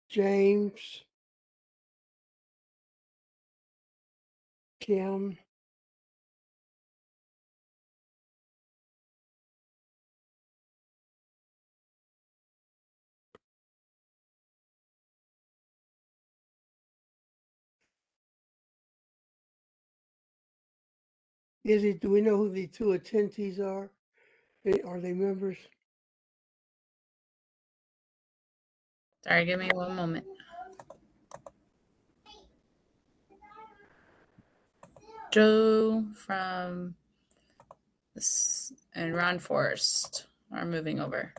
James, Kim, do we know who the two attendees are? Are they members? Sorry, give me one moment. Joe from this and Ron Forrest are moving over.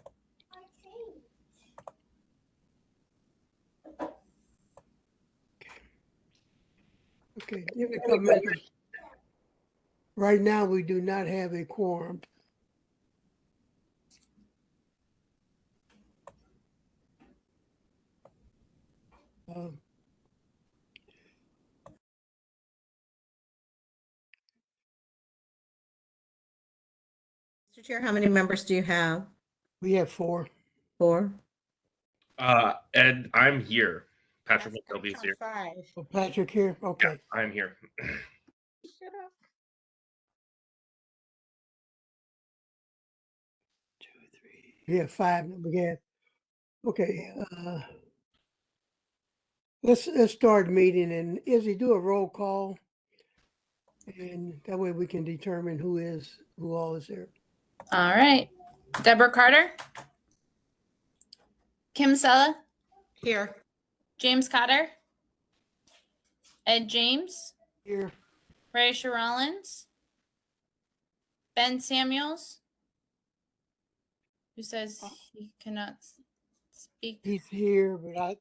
Okay, give it a couple minutes. Right now, we do not have a quorum. Mr. Chair, how many members do you have? We have 4. 4? Ed, I'm here. Patrick McKelvey is here. 5. Oh, Patrick here? Okay. Yeah, I'm here. Shut up. 2, 3. We have 5. We have. Okay. Let's start meeting, and Izzy, do a roll call, and that way we can determine who all is there. All right. Deborah Carter. Kim Sella. Here. James Cotter. Ed James. Here. Raisha Rollins. Ben Samuels. Who says he cannot speak. He's here, but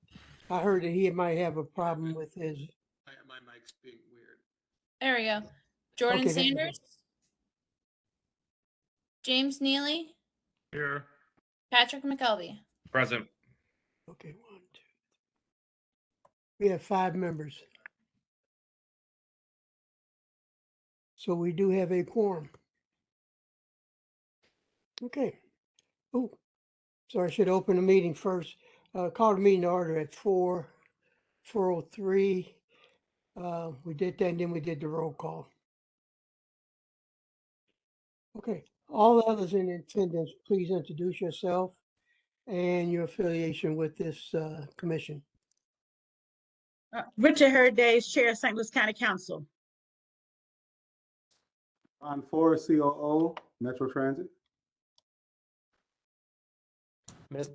I heard that he might have a problem with his. My mic's being weird. There we go. Jordan Okay, there we go. Sanders. James Neely. Here. Patrick McKelvey. Present. Okay, 1, 2. We have 5 members. So we do have a quorum. Okay. Oh, sorry, I should open the meeting first. Call the meeting to order at 4:03. We did that, and then we did the roll call. Okay, all the others in attendance, please introduce yourself and your affiliation with this commission. Richard Herdays, Chair of St. Louis County Council. Ron Forrest, COO, Metro Transit.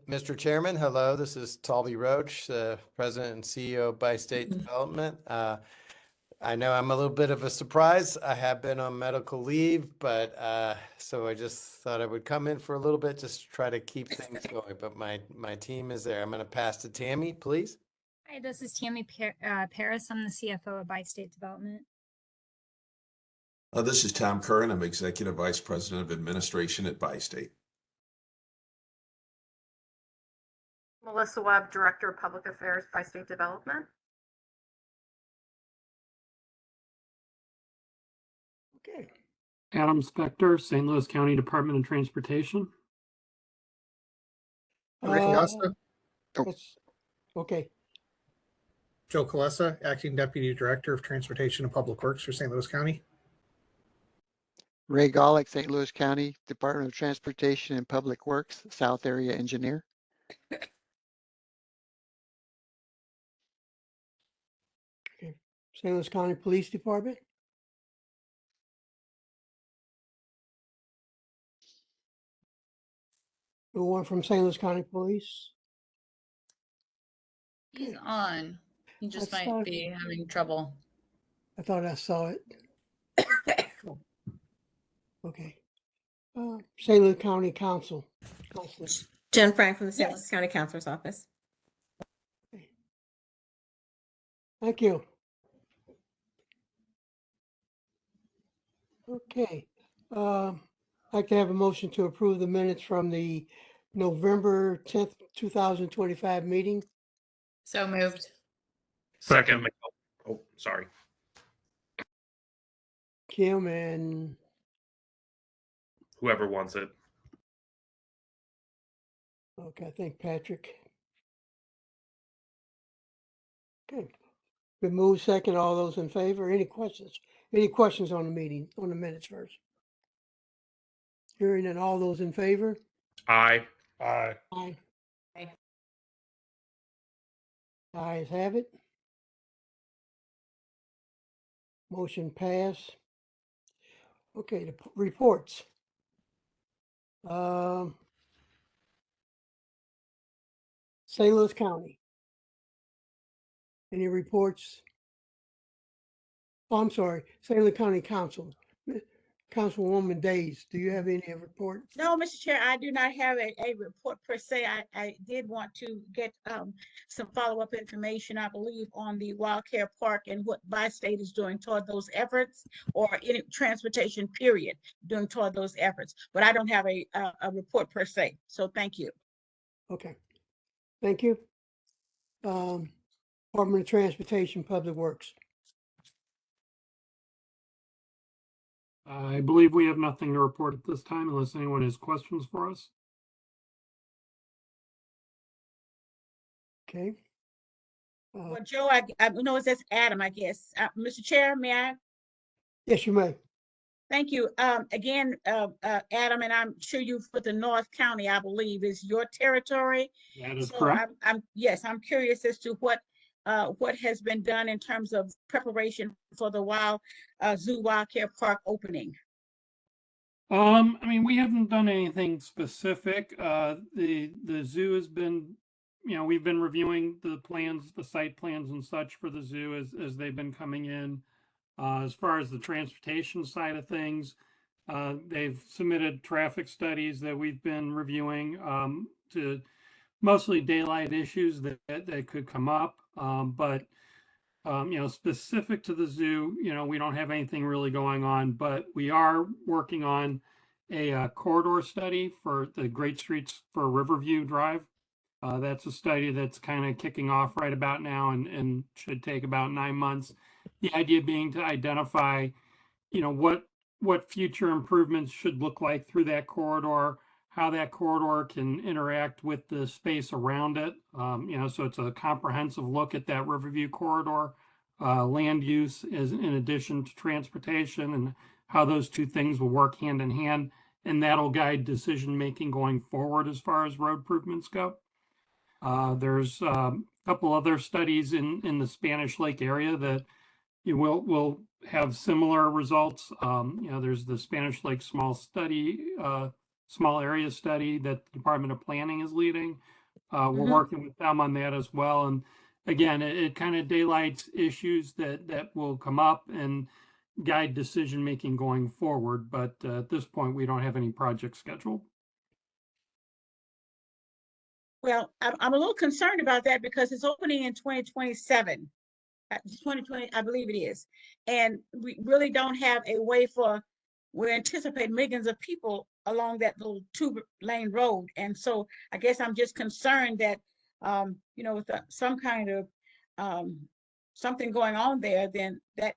Mr. Chairman, hello. This is Talby Roach, the President and CEO of Bi-State Development. I know I'm a little bit of a surprise. I have been on medical leave, but so I just thought I would come in for a little bit, just to try to keep things going. But my team is there. I'm going to pass to Tammy, please. Hi, this is Tammy Paris. I'm the CFO of Bi-State Development. This is Tom Curran. I'm Executive Vice President of Administration at Bi-State. Melissa Webb, Director of Public Affairs, Bi-State Development. Okay. Adam Spector, St. Louis County Department of Transportation. Okay. Joe Colessa, Acting Deputy Director of Transportation and Public Works for St. Louis County. Ray Golick, St. Louis County Department of Transportation and Public Works, South Area Engineer. Okay. St. Louis County Police Department. The one from St. Louis County Police. He's on. He just might be having trouble. I thought I saw it. Okay. St. Louis County Council. Jen Frank from the St. Louis County Councilor's Office. Thank you. Okay. I'd like to have a motion to approve the minutes from the November 10th, 2025 meeting. So moved. Second. Oh, sorry. Kim and Whoever wants it. Okay, I think Patrick. Okay. Been moved second. All those in favor? Any questions? Any questions on the meeting, on the minutes first? Hearing none, all those in favor? Aye. Aye. Aye. Aye. Ayes have it. Motion pass. Okay, the reports. St. Louis County. Any reports? Oh, I'm sorry, St. Louis County Council. Councilwoman Days, do you have any report? No, Mr. Chair, I do not have a report per se. I did want to get some follow-up information, I believe, on the Wild Care Park and what Bi-State is doing toward those efforts, or any transportation period doing toward those efforts. But I don't have a report per se. So thank you. Okay, thank you. Department of Transportation, Public Works. I believe we have nothing to report at this time unless anyone has questions for us. Okay. Well, Joe, I know it says Adam, I guess. Mr. Chair, may I? Yes, you may. Thank you. Again, Adam, and I'm sure you've put the North County, I believe, is your territory. That is So correct. I'm curious as to what has been done in terms of preparation for the Zoo Wild Care Park opening. I mean, we haven't done anything specific. The zoo has been, we've been reviewing the plans, the site plans and such for the zoo as they've been coming in. As far as the transportation side of things, they've submitted traffic studies that we've been reviewing to mostly daylight issues that could come up. But specific to the zoo, we don't have anything really going on, but we are working on a corridor study for the Great Streets for Riverview Drive. That's a study that's kind of kicking off right about now and should take about 9 months. The idea being to identify, what future improvements should look like through that corridor, how that corridor can interact with the space around it. So it's a comprehensive look at that Riverview corridor, land use is in addition to transportation, and how those two things will work hand in hand. And that'll guide decision-making going forward as far as road improvements go. There's a couple other studies in the Spanish Lake area that will have similar results. There's the Spanish Lake small area study that the Department of Planning is leading. We're working with them on that as well. And again, it kind of daylights issues that will come up and guide decision-making going forward. But at this point, we don't have any projects scheduled. Well, I'm a little concerned about that because it's opening in 2027. 2020, I believe it is. And we really don't have a way we anticipate millions of people along that little 2-lane road. And so I guess I'm just concerned that, with some kind of something going on there, then that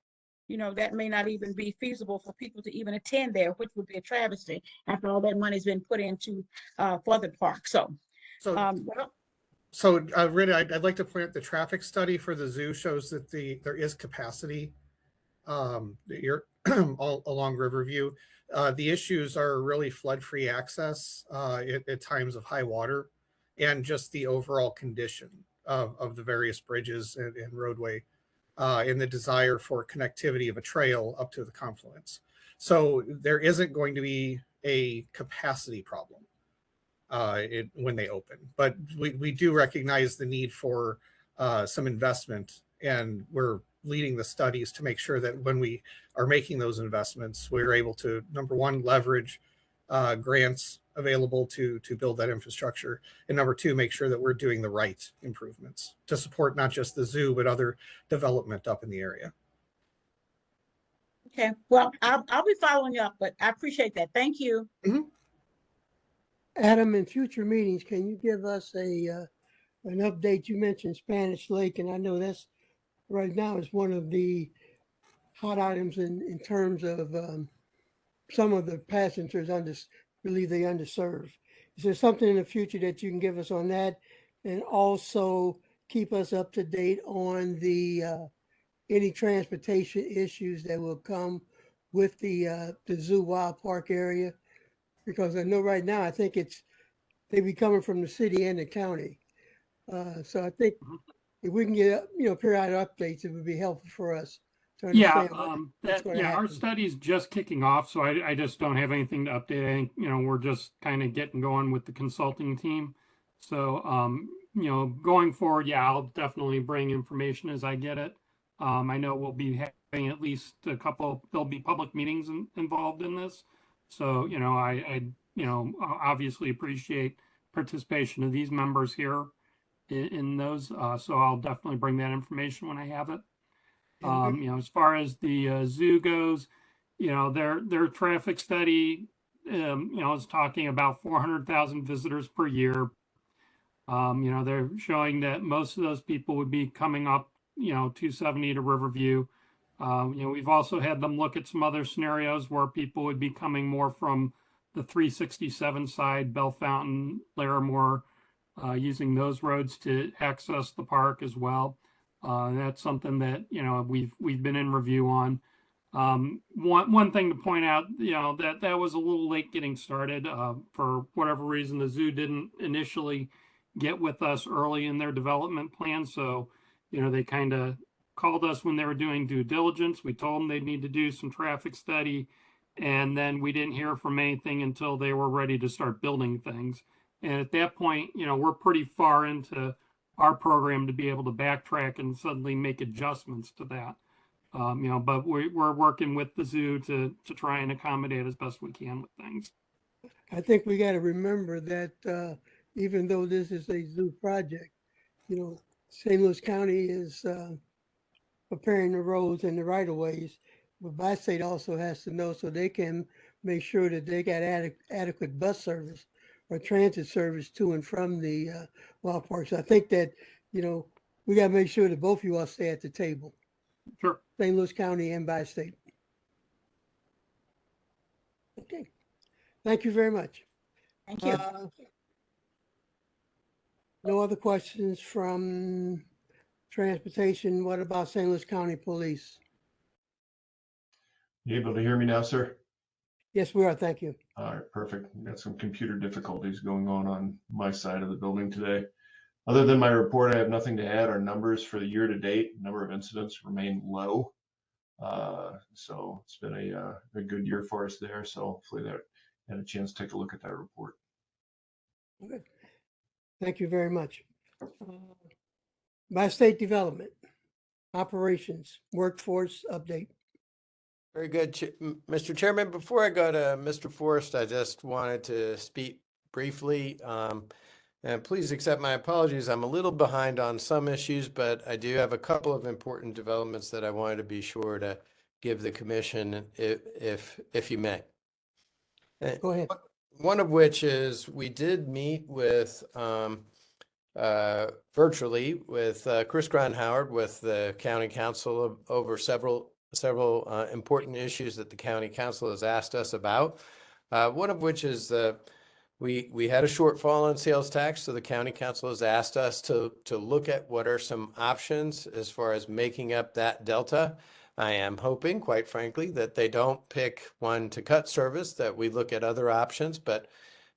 may not even be feasible for people to even attend there, which would be a travesty after all that money's been put into for the park. Rita, I'd like to point out the traffic study for the zoo shows that there is capacity all along Riverview. The issues are really flood-free access at times of high water, and just the overall condition of the various bridges and roadway, and the desire for connectivity of a trail up to the confluence. So there isn't going to be a capacity problem when they open, but we do recognize the need for some investment, and we're leading the studies to make sure that when we are making those investments, we're able to, number one, leverage grants available to build that infrastructure, and number two, make sure that we're doing the right improvements to support not just the zoo but other development up in the area. Okay, well, I'll be following up, but I appreciate that. Thank you. Adam, in future meetings, can you give us an update? You mentioned Spanish Lake, and I know that's right now is one of the hot items in terms of some of the passengers believe they underserved. Is there something in the future that you can give us on that? And also keep us up to date on the any transportation issues that will come with the Zoo Wild Park area? Because I know right now, I think they be coming from the city and the county. So I think if we can get, periodic updates, it would be helpful for us to Yeah, understand what's going to our happen. study's just kicking off, so I just don't have anything to update. I think, we're just kind of getting going with the consulting team. So, going forward, yeah, I'll definitely bring information as I get it. I know we'll be having at least there'll be public meetings involved in this. So, I obviously appreciate participation of these members here in those. So I'll definitely bring that information when I have it. As far as the zoo goes, their traffic study, is talking about 400,000 visitors per year. They're showing that most of those people would be coming up, 270 to Riverview. We've also had them look at some other scenarios where people would be coming more from the 367 side, Bell Fountain, Larimore, using those roads to access the park as well. That's something that, we've been in review on. One thing to point out, that was a little late getting started. For whatever reason, the zoo didn't initially get with us early in their development plan. So, they kind of called us when they were doing due diligence. We told them they'd need to do some traffic study. And then we didn't hear from anything until they were ready to start building things. And at that point, we're pretty far into our program to be able to backtrack and suddenly make adjustments to that. But we're working with the zoo to try and accommodate as best we can with things. I think we got to remember that even though this is a zoo project, St. Louis County is preparing the roads and the right of ways. But Bi-State also has to know so they can make sure that they got adequate bus service or transit service to and from the wild park. So I think that, we got to make sure that both of you all stay at the table. Sure. St. Louis County and Bi-State. Okay. Thank you very much. Thank you. No other questions from transportation. What about St. Louis County Police? You able to hear me now, sir? Yes, we are. Thank you. All right, perfect. Got some computer difficulties going on my side of the building today. Other than my report, I have nothing to add. Our numbers for the year to date, number of incidents remain low. So it's been a good year for us there. So hopefully that had a chance to take a look at that report. Good. Thank you very much. Bi-State Development, Operations, Workforce Update. Very good, Mr. Chairman. Before I go to Mr. Forrest, I just wanted to speak briefly. And please accept my apologies. I'm a little behind on some issues, but I do have a couple of important developments that I wanted to be sure to give the commission, if you may. Go ahead. One of which is we did meet with virtually with Chris Grunhoward with the County Council over several important issues that the County Council has asked us about. One of which is we had a shortfall in sales tax, so the County Council has asked us to look at what are some options as far as making up that delta. I am hoping, quite frankly, that they don't pick one to cut service, that we look at other options. But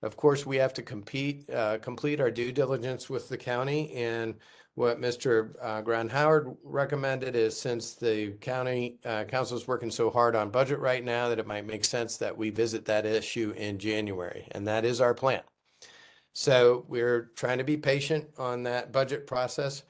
of course, we have to complete our due diligence with the county. And what Mr. Grunhoward recommended is, since the County Council is working so hard on budget right now, that it might make sense that we visit that issue in January. And that is our plan. So we're trying to be patient on that budget process.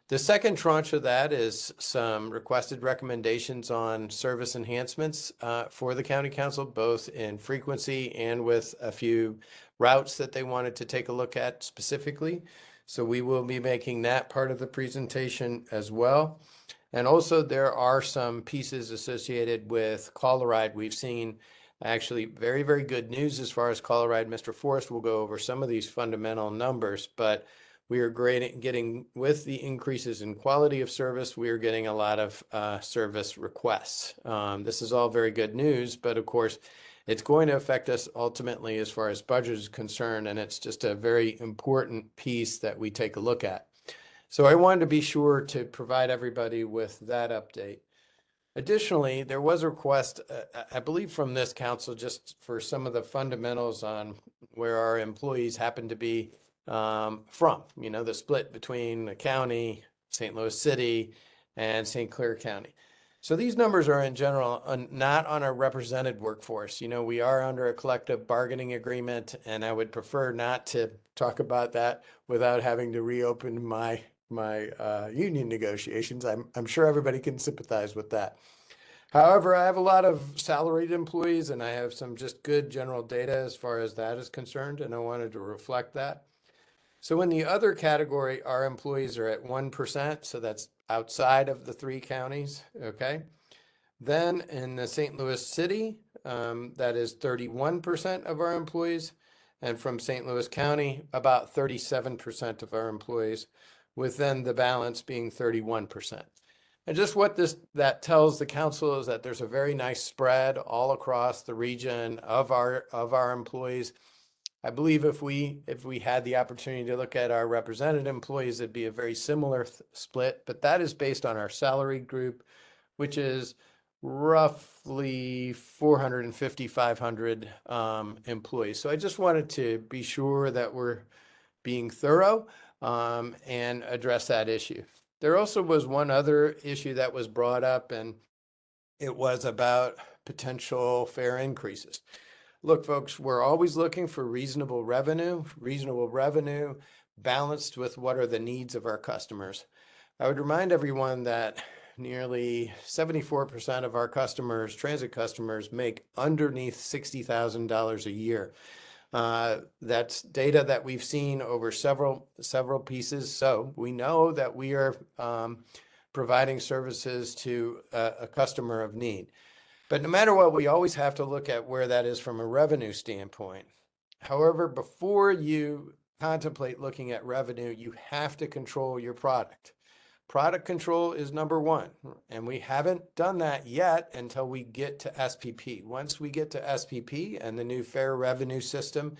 The second tranche of that is some requested recommendations on service enhancements for the County Council, both in frequency and with a few routes that they wanted to take a look at specifically. So we will be making that part of the presentation as well. And also there are some pieces associated with Call-A-Ride. We've seen actually very, very good news as far as Call-A-Ride. Mr. Forrest will go over some of these fundamental numbers, but we are getting, with the increases in quality of service, we are getting a lot of service requests. This is all very good news, but of course, It's going to affect us ultimately as far as budget is concerned, and it's just a very important piece that we take a look at. So I wanted to be sure to provide everybody with that update. Additionally, there was a request, I believe from this council, just for some of the fundamentals on where our employees happen to be from, you know, the split between the county, St. Louis City, and St. Clair County. So these numbers are in general not on our represented workforce. You know, we are under a collective bargaining agreement, and I would prefer not to talk about that without having to reopen my union negotiations. I'm sure everybody can sympathize with that. However, I have a lot of salaried employees, and I have some just good general data as far as that is concerned, and I wanted to reflect that. So in the other category, our employees are at 1%, so that's outside of the 3 counties, okay? Then in the St. Louis City, that is 31% of our employees, and from St. Louis County, about 37% of our employees, with then the balance being 31%. And just what that tells the council is that there's a very nice spread all across the region of our employees. I believe if we had the opportunity to look at our represented employees, it'd be a very similar split, but that is based on our salary group, which is roughly 450, 500 employees. So I just wanted to be sure that we're being thorough and address that issue. There also was one other issue that was brought up, and it was about potential fare increases. Look, folks, we're always looking for reasonable revenue balanced with what are the needs of our customers. I would remind everyone that nearly 74% of our customers, transit customers, make underneath $60,000 a year. That's data that we've seen over several pieces. So we know that we are providing services to a customer of need. But no matter what, we always have to look at where that is from a revenue standpoint. However, before you contemplate looking at revenue, you have to control your product. Product control is number one, and we haven't done that yet until we get to SPP. Once we get to SPP and the new fare revenue system,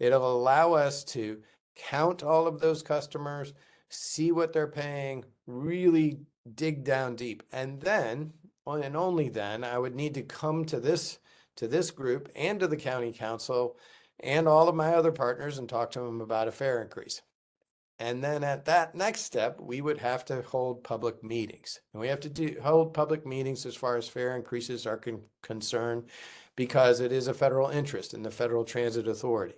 it'll allow us to count all of those customers, see what they're paying, really dig down deep. And then, and only then, I would need to come to this group and to the county council and all of my other partners and talk to them about a fare increase. And then at that next step, we would have to hold public meetings. And we have to hold public meetings as far as fare increases are concerned, because it is a federal interest in the Federal Transit Authority.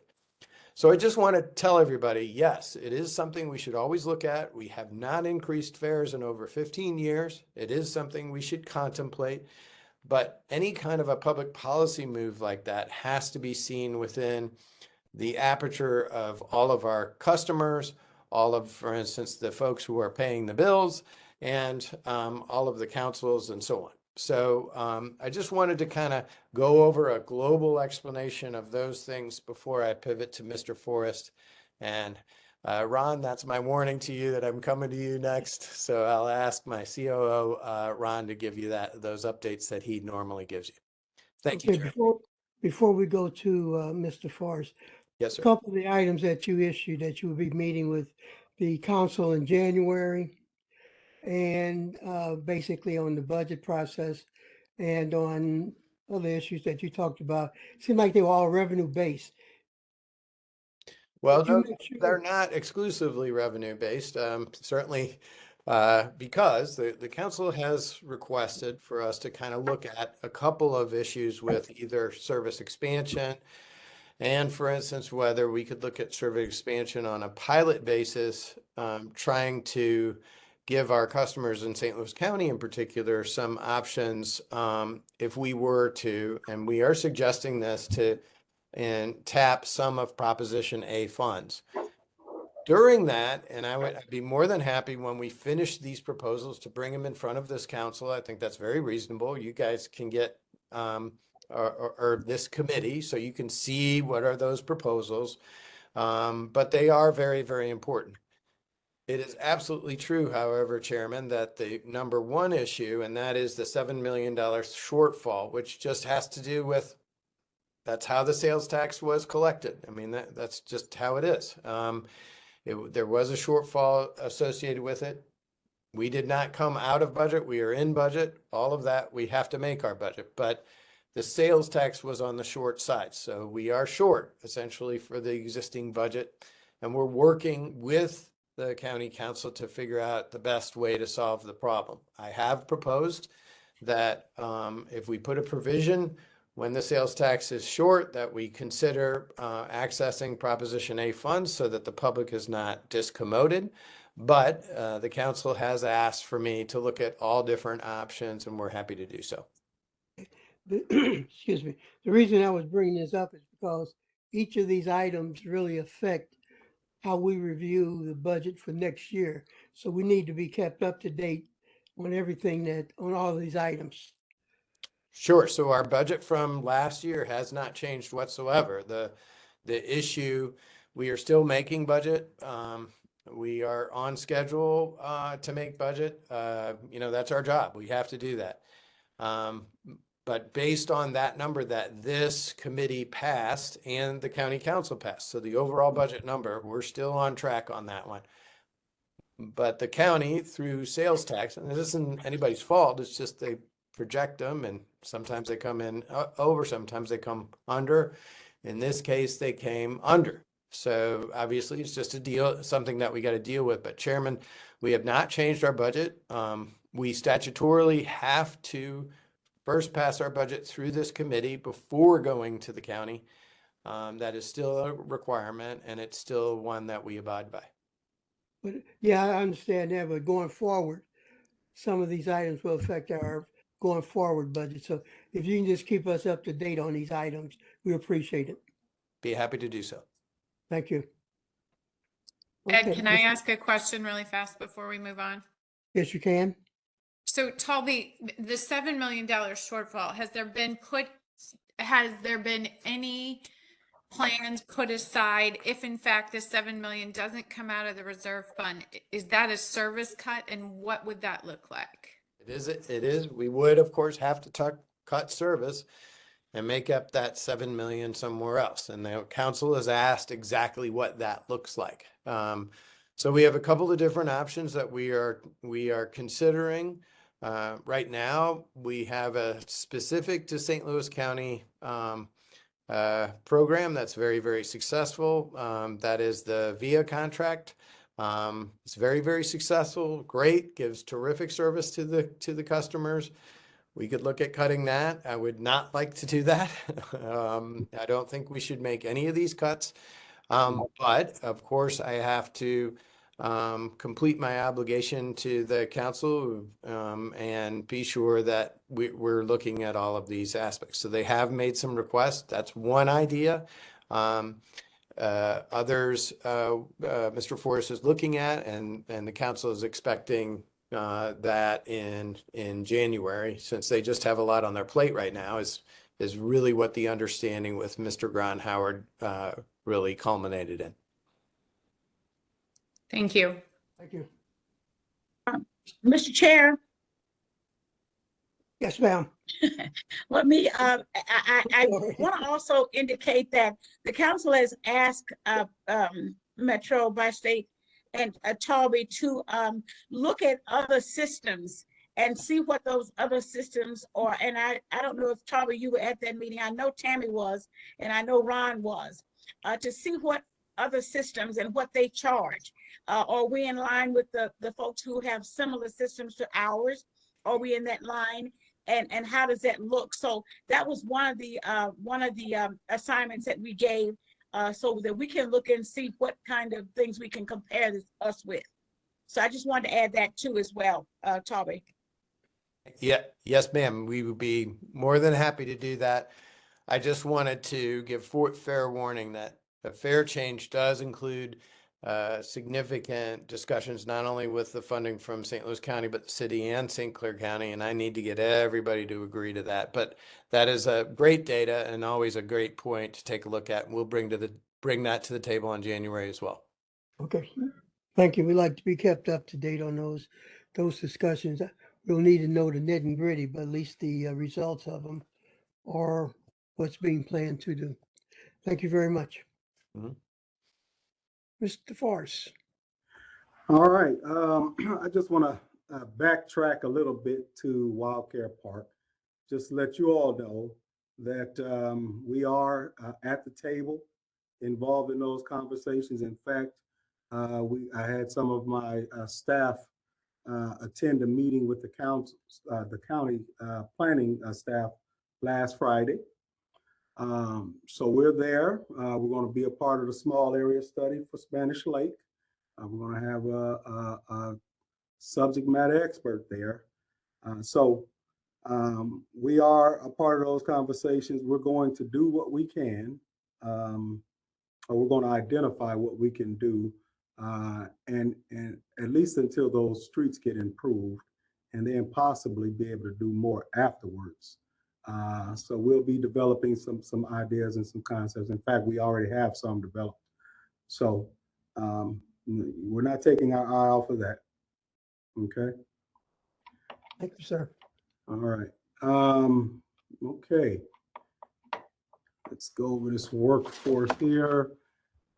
So I just want to tell everybody, yes, it is something we should always look at. We have not increased fares in over 15 years. It is something we should contemplate. But any kind of a public policy move like that has to be seen within the aperture of all of our customers, all of, for instance, the folks who are paying the bills, and all of the councils and so on. So I just wanted to kind of go over a global explanation of those things before I pivot to Mr. Forrest. And Ron, that's my warning to you that I'm coming to you next. So I'll ask my COO, Ron, to give you those updates that he normally gives you. Thank you, Chair. Before we go to Mr. Forrest, yes, sir. A couple of the items that you issued that you will be meeting with the council in January, and basically on the budget process and on other issues that you talked about. Seemed like they were all revenue based. Well, no, they're not exclusively revenue based. Certainly, because the council has requested for us to kind of look at a couple of issues with either service expansion, and for instance, whether we could look at service expansion on a pilot basis, trying to give our customers in St. Louis County in particular some options if we were to, and we are suggesting this, to tap some of Proposition A funds. During that, and I'd be more than happy when we finish these proposals to bring them in front of this council. I think that's very reasonable. You guys can get, or this committee, so you can see what are those proposals, but they are very, very important. It is absolutely true, however, Chairman, that the number one issue, and that is the $7 million shortfall, which just has to do with that's how the sales tax was collected. I mean, that's just how it is. There was a shortfall associated with it. We did not come out of budget. We are in budget. All of that, we have to make our budget, but the sales tax was on the short side. So we are short essentially for the existing budget. And we're working with the county council to figure out the best way to solve the problem. I have proposed that if we put a provision when the sales tax is short, that we consider accessing Proposition A funds so that the public is not discommoded. But the council has asked for me to look at all different options, and we're happy to do so. Excuse me. The reason I was bringing this up is because each of these items really affect how we review the budget for next year. So we need to be kept up to date on everything on all of these items. Sure. So our budget from last year has not changed whatsoever. The issue, we are still making budget. We are on schedule to make budget. That's our job. We have to do that. But based on that number that this committee passed and the county council passed, so the overall budget number, we're still on track on that one. But the county through sales tax, and this isn't anybody's fault, it's just they project them and sometimes they come in over, sometimes they come under. In this case, they came under. So obviously it's just something that we got to deal with. But Chairman, we have not changed our budget. We statutorily have to first pass our budget through this committee before going to the county. That is still a requirement, and it's still one that we abide by. But yeah, I understand that, but going forward, some of these items will affect our going forward budget. So if you can just keep us up to date on these items, we appreciate it. Be happy to do so. Thank you. Ed, Okay, can I ask a question really fast before we move on? Yes, you can. So Talby, the $7 million shortfall, has there been any plans put aside if in fact the 7 million doesn't come out of the reserve fund? Is that a service cut, and what would that look like? It is. We would, of course, have to cut service and make up that 7 million somewhere else. And the council has asked exactly what that looks like. So we have a couple of different options that we are considering. Right now, we have a specific to St. Louis County program that's very, very successful. That is the VIA contract. It's very, very successful, great, gives terrific service to the customers. We could look at cutting that. I would not like to do that. I don't think we should make any of these cuts. But of course, I have to complete my obligation to the council and be sure that we're looking at all of these aspects. So they have made some requests. That's one idea. Others, Mr. Forrest is looking at, and the council is expecting that in January, since they just have a lot on their plate right now, is really what the understanding with Mr. Gronhoward really culminated in. Thank you. Thank you. Mr. Chair, Yes, ma'am. let me, I want to also indicate that the council has asked Metro by State and Talby to look at other systems and see what those other systems are. And I don't know if Talby, you were at that meeting. I know Tammy was, and I know Ron was, to see what other systems and what they charge. Are we in line with the folks who have similar systems to ours? Are we in that line? And how does that look? So that was one of the assignments that we gave, so that we can look and see what kind of things we can compare us with. So I just wanted to add that too as well, Talby. Yeah, yes, ma'am. We would be more than happy to do that. I just wanted to give fair warning that a fair change does include significant discussions, not only with the funding from St. Louis County, but the city and St. Clair County. And I need to get everybody to agree to that. But that is a great data and always a great point to take a look at. And we'll bring that to the table in January as well. Okay. Thank you. We like to be kept up to date on those discussions. We'll need to know the nitty and gritty, but at least the results of them are what's being planned to do. Thank you very much. Mhm. Mr. Forrest. All right, I just want to backtrack a little bit to Wildcare Park. Just to let you all know that we are at the table involved in those conversations. In fact, I had some of my staff attend a meeting with the council, the county planning staff last Friday. So we're there. We're going to be a part of the small area study for Spanish Lake. We're going to have a subject matter expert there. We are a part of those conversations. We're going to do what we can, or we're going to identify what we can do, and at least until those streets get improved, and then possibly be able to do more afterwards. So we'll be developing some ideas and some concepts. In fact, we already have some developed. So we're not taking our eye off of that. Okay. Thank you, sir. All right. Okay. Let's go over this workforce here.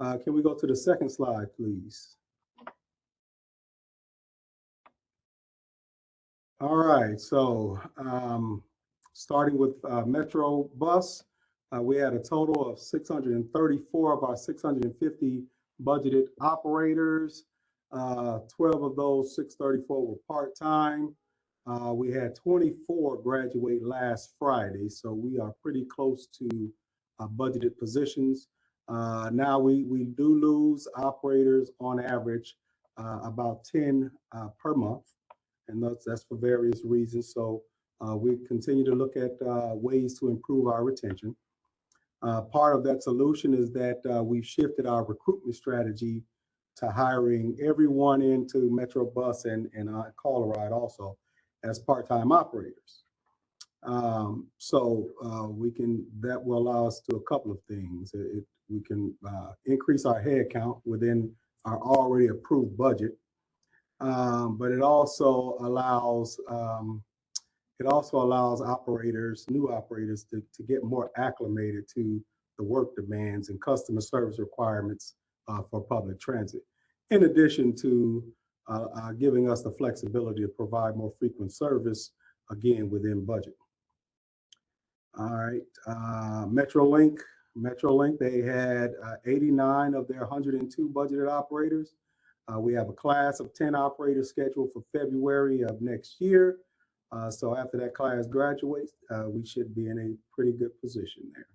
Can we go to the second slide, please? All right. So starting with Metro Bus, we had a total of 634 of our 650 budgeted operators. 12 of those 634 were part-time. We had 24 graduate last Friday, so we are pretty close to budgeted positions. Now we do lose operators on average about 10 per month, and that's for various reasons. So we continue to look at ways to improve our retention. Part of that solution is that we've shifted our recruitment strategy to hiring everyone into Metro Bus and Colorado also as part-time operators. That will allow us to do a couple of things. We can increase our head count within our already approved budget, but it also allows operators, new operators, to get more acclimated to the work demands and customer service requirements for public transit, in addition to giving us the flexibility to provide more frequent service, again, within budget. All right, MetroLink, they had 89 of their 102 budgeted operators. We have a class of 10 operators scheduled for February of next year. So after that class graduates, we should be in a pretty good position there.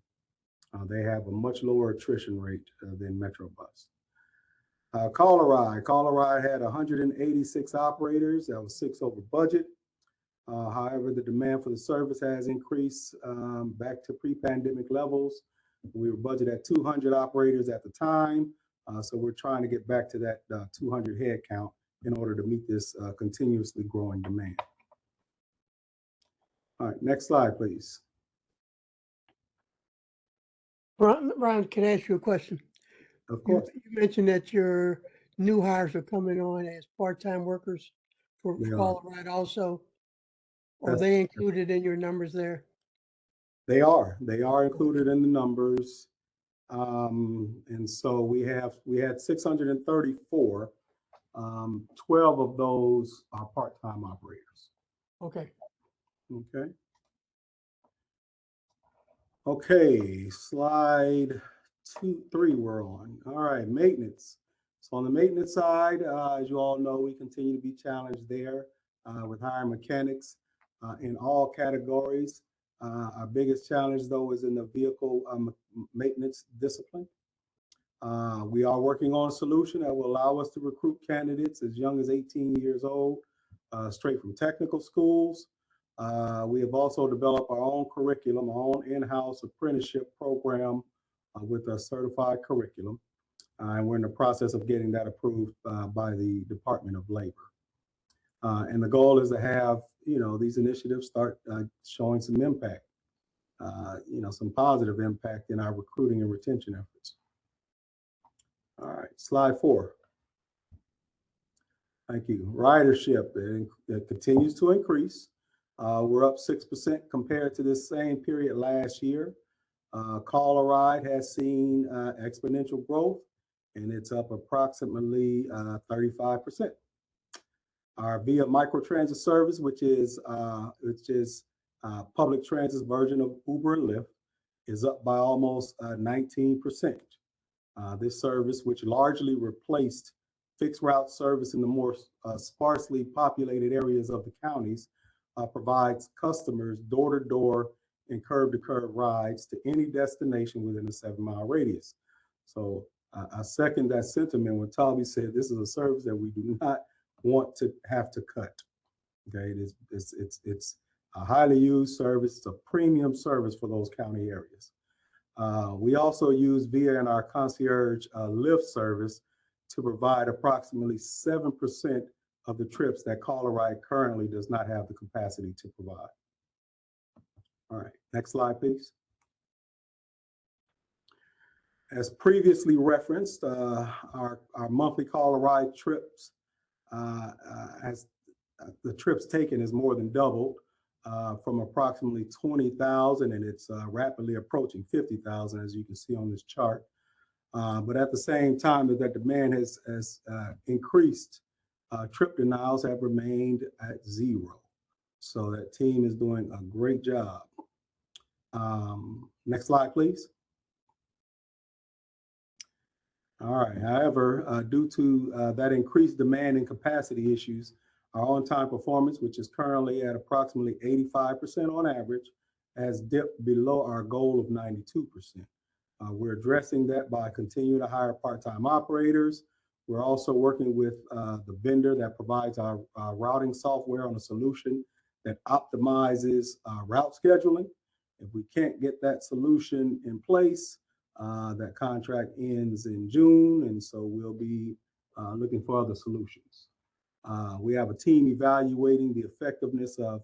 They have a much lower attrition rate than Metro Bus. Colorado had 186 operators. That was 6 over budget. However, the demand for the service has increased back to pre-pandemic levels. We were budgeted at 200 operators at the time. So we're trying to get back to that 200 head count in order to meet this continuously growing demand. All right, next slide, please. Ron, can I ask you a question? Of course. You mentioned that your new hires are coming on as part-time workers for Colorado also. Are they included in your numbers there? They are included in the numbers. And so we had 634. 12 of those are part-time operators. Okay. Okay. Okay, slide 3 we're on. All right, maintenance. So on the maintenance side, as you all know, we continue to be challenged there with hiring mechanics in all categories. Our biggest challenge, though, is in the vehicle maintenance discipline. We are working on a solution that will allow us to recruit candidates as young as 18 years old, straight from technical schools. We have also developed our own curriculum, our own in-house apprenticeship program with a certified curriculum. And we're in the process of getting that approved by the Department of Labor. And the goal is to have, these initiatives start showing some impact, some positive impact in our recruiting and retention efforts. All right, slide 4. Thank you. Ridership, it continues to increase. We're up 6% compared to this same period last year. Call a Ride has seen exponential growth, and it's up approximately 35%. Our Via Microtransit service, which is public transit's version of Uber and Lyft, is up by almost 19%. This service, which largely replaced fixed route service in the more sparsely populated areas of the counties, provides customers door-to-door and curb-to-curb rides to any destination within a 7-mile radius. So I second that sentiment when Toby said this is a service that we do not want to have to cut. Okay, it's a highly used service. It's a premium service for those county areas. We also use Via in our concierge Lyft service to provide approximately 7% of the trips that Call a Ride currently does not have the capacity to provide. All right, next slide, please. As previously referenced, our monthly Call a Ride trips, as the trips taken is more than doubled from approximately 20,000, and it's rapidly approaching 50,000, as you can see on this chart. But at the same time that demand has increased, trip denials have remained at 0. So that team is doing a great job. Next slide, please. All right. However, due to that increased demand and capacity issues, our on-time performance, which is currently at approximately 85% on average, has dipped below our goal of 92%. We're addressing that by continuing to hire part-time operators. We're also working with the vendor that provides our routing software on a solution that optimizes route scheduling. If we can't get that solution in place, that contract ends in June, and so we'll be looking for other solutions. We have a team evaluating the effectiveness of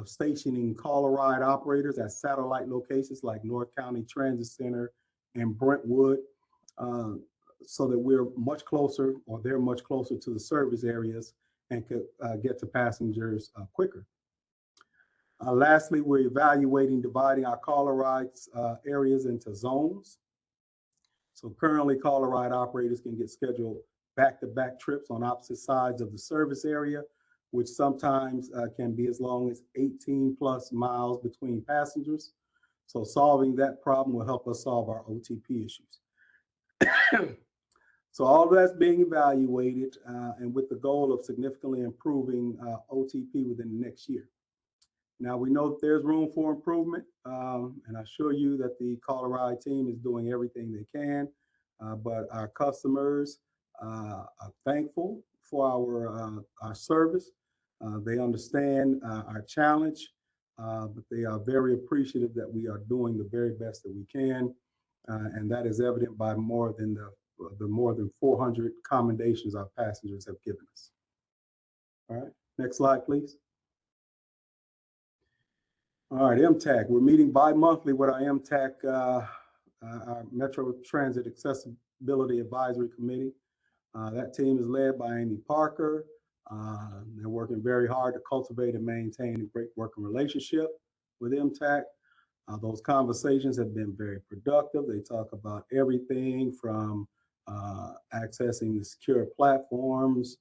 stationing Call a Ride operators at satellite locations like North County Transit Center and Brentwood, so that we're much closer, or they're much closer to the service areas and could get to passengers quicker. Lastly, we're evaluating dividing our Call a Rides areas into zones. So currently, Call a Ride operators can get scheduled back-to-back trips on opposite sides of the service area, which sometimes can be as long as 18+ miles between passengers. So solving that problem will help us solve our OTP issues. So all that's being evaluated, and with the goal of significantly improving OTP within the next year. Now, we know that there's room for improvement, and I assure you that the Call a Ride team is doing everything they can, but our customers are thankful for our service. They understand our challenge, but they are very appreciative that we are doing the very best that we can, and that is evident by more than the more than 400 commendations our passengers have given us. All right, next slide, please. All right, MTAC. We're meeting bi-monthly with our MTAC, our Metro Transit Accessibility Advisory Committee. That team is led by Amy Parker. They're working very hard to cultivate and maintain a great working relationship with MTAC. Those conversations have been very productive. They talk about everything from accessing the secure platforms.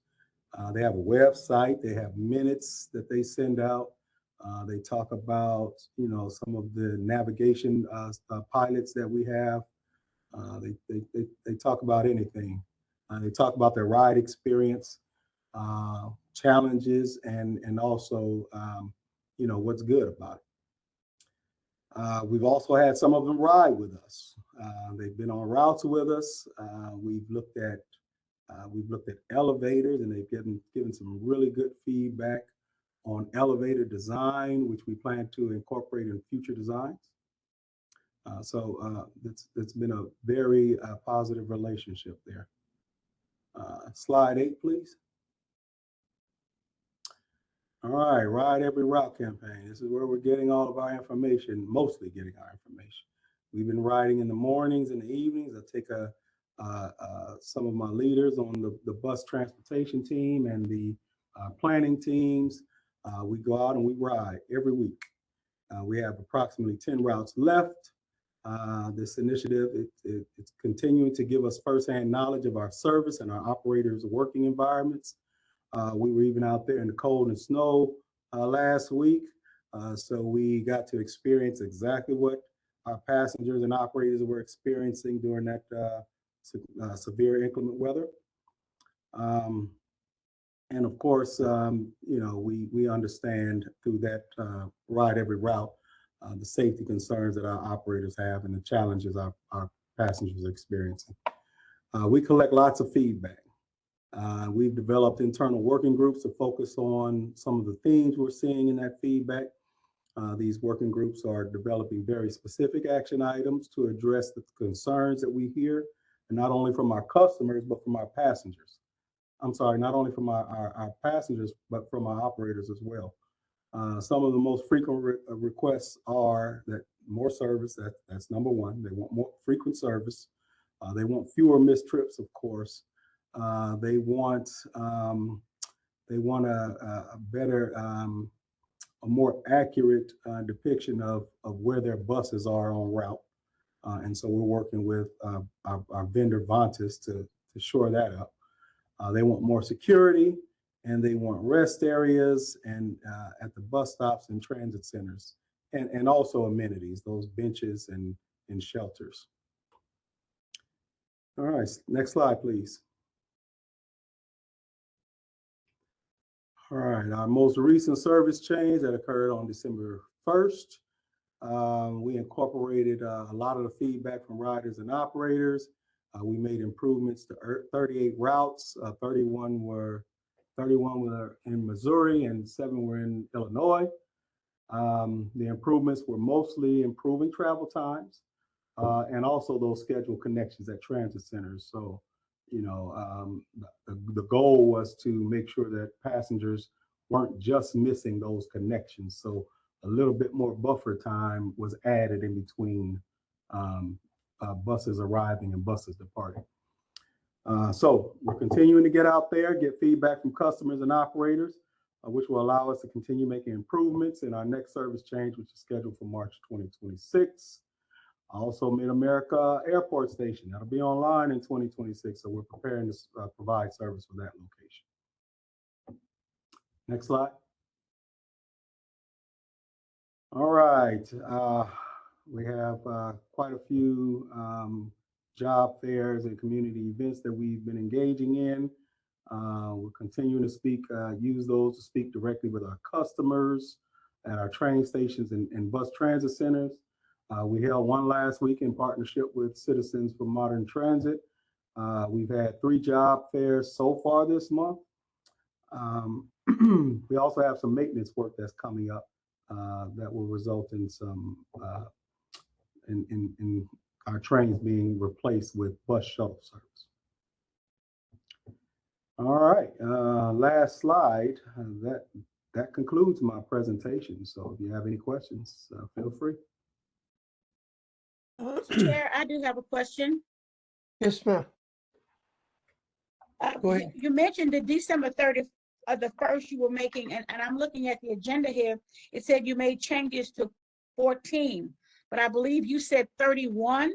They have a website. They have minutes that they send out. They talk about, some of the navigation pilots that we have. They talk about anything. They talk about their ride experience, challenges, and also, what's good about it. We've also had some of them ride with us. They've been on routes with us. We've looked at elevators, and they've given some really good feedback on elevator design, which we plan to incorporate in future designs. So it's been a very positive relationship there. Slide 8, please. All right, Ride Every Route campaign. This is where we're getting all of our information, mostly getting our information. We've been riding in the mornings and the evenings. I take some of my leaders on the bus transportation team and the planning teams. We go out and we ride every week. We have approximately 10 routes left. This initiative, it's continuing to give us firsthand knowledge of our service and our operators' working environments. We were even out there in the cold and snow last week, so we got to experience exactly what our passengers and operators were experiencing during that severe inclement weather. And of course, you know, we understand through that Ride Every Route the safety concerns that our operators have and the challenges our passengers are experiencing. We collect lots of feedback. We've developed internal working groups to focus on some of the themes we're seeing in that feedback. These working groups are developing very specific action items to address the concerns that we hear, and not only from our customers, but from our passengers. I'm sorry, not only from our passengers, but from our operators as well. Some of the most frequent requests are that more service, that's number one. They want more frequent service. They want fewer missed trips, of course. They want a better, a more accurate depiction of where their buses are on route. And so we're working with our vendor Vontas to shore that up. They want more security, and they want rest areas and at the bus stops and transit centers, and also amenities, those benches and shelters. All right, next slide, please. All right, our most recent service change that occurred on December 1st. We incorporated a lot of the feedback from riders and operators. We made improvements to 38 routes. 31 were in Missouri and 7 were in Illinois. The improvements were mostly improving travel times and also those scheduled connections at transit centers. So, you know, the goal was to make sure that passengers weren't just missing those connections. So a little bit more buffer time was added in between buses arriving and buses departing. So we're continuing to get out there, get feedback from customers and operators, which will allow us to continue making improvements in our next service change, which is scheduled for March 2026. Also, Mid-America Airport Station, that'll be online in 2026. So we're preparing to provide service for that location. Next slide. All right. We have quite a few job fairs and community events that we've been engaging in. We're continuing to use those to speak directly with our customers at our train stations and bus transit centers. We held one last week in partnership with Citizens for Modern Transit. We've had 3 job fairs so far this month. We also have some maintenance work that's coming up that will result in some in our trains being replaced with bus shuttle service. All right, last slide. That concludes my presentation. So if you have any questions, feel free. Chair, I do have a question. Yes, ma'am. Go ahead. You mentioned the December 30th, the first you were making, and I'm looking at the agenda here. It said you made changes to 14, but I believe you said 31.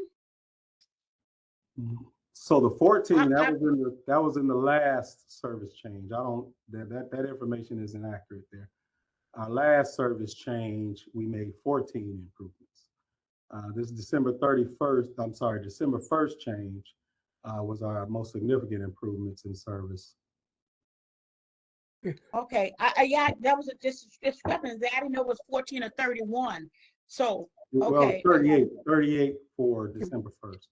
So the 14 that was in the last service change. That information is inaccurate there. Our last service change, we made 14 improvements. This December 1st change was our most significant improvements in service. Okay, yeah, that was a discrepancy. I didn't know it was 14 or 31. So, okay. Well, 38 for December 1st.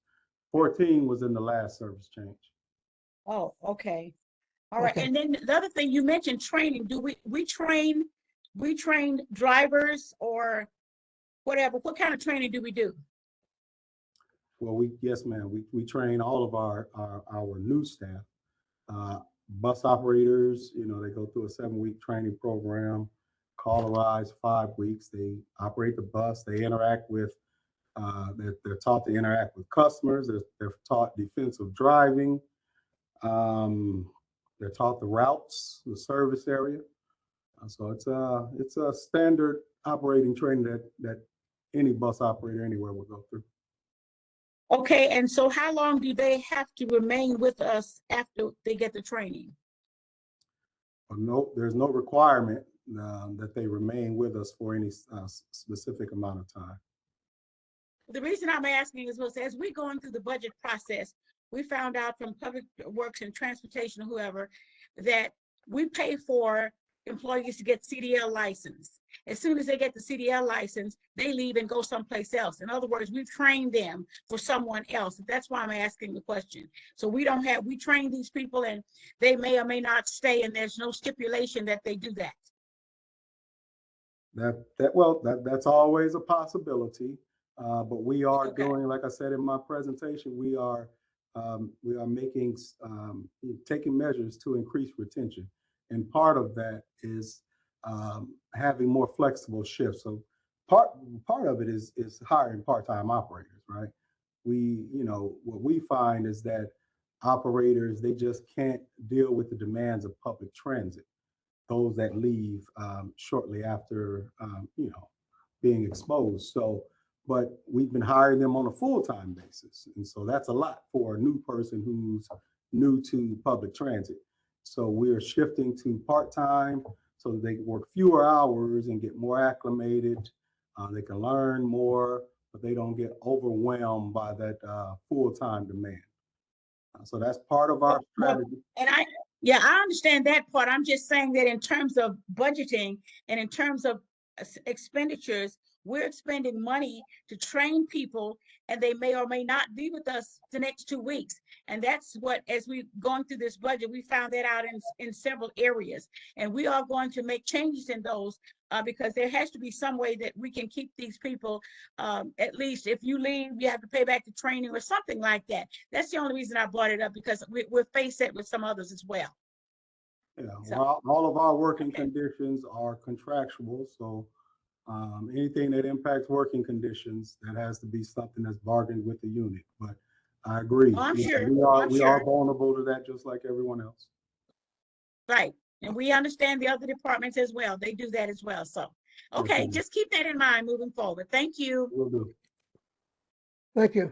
14 was in the last service change. Oh, okay. All right. And then the other thing you mentioned, training. Do we train drivers or whatever? What kind of training do we do? Well, yes, ma'am. We train all of our new staff. Bus operators, you know, they go through a 7-week training program. Call rides 5 weeks. They operate the bus. They interact with. They're taught to interact with customers. They're taught defensive driving. They're taught the routes, the service area. So it's a standard operating training that any bus operator anywhere will go through. Okay, and so how long do they have to remain with us after they get the training? No, there's no requirement that they remain with us for any specific amount of time. The reason I'm asking is because as we're going through the budget process, we found out from Public Works and Transportation, whoever, that we pay for employees to get CDL license. As soon as they get the CDL license, they leave and go someplace else. In other words, we've trained them for someone else. That's why I'm asking the question. So we train these people and they may or may not stay, and there's no stipulation that they do that. That's always a possibility. But we are doing, like I said in my presentation, we are making taking measures to increase retention, and part of that is having more flexible shifts. So part of it is hiring part-time operators, right? What we find is that operators, they just can't deal with the demands of public transit. Those that leave shortly after being exposed. But we've been hiring them on a full-time basis. And so that's a lot for a new person who's new to public transit. So we're shifting to part-time so that they can work fewer hours and get more acclimated. They can learn more, but they don't get overwhelmed by that full-time demand. So that's part of our strategy. And I understand that part. I'm just saying that in terms of budgeting and in terms of expenditures, we're expending money to train people, and they may or may not be with us the next 2 weeks. And that's what, as we're going through this budget, we found that out in several areas. And we are going to make changes in those because there has to be some way that we can keep these people, at least if you leave, you have to pay back the training or something like that. That's the only reason I brought it up, because we're faced it with some others as well. Yeah, well, all of our working conditions are contractual. So anything that impacts working conditions, that has to be something that's bargained with the unit. But I agree. I'm sure. We are vulnerable to that just like everyone else. Right. And we understand the other departments as well. They do that as well. So, okay, just keep that in mind moving forward. Thank you. Will do. Thank you.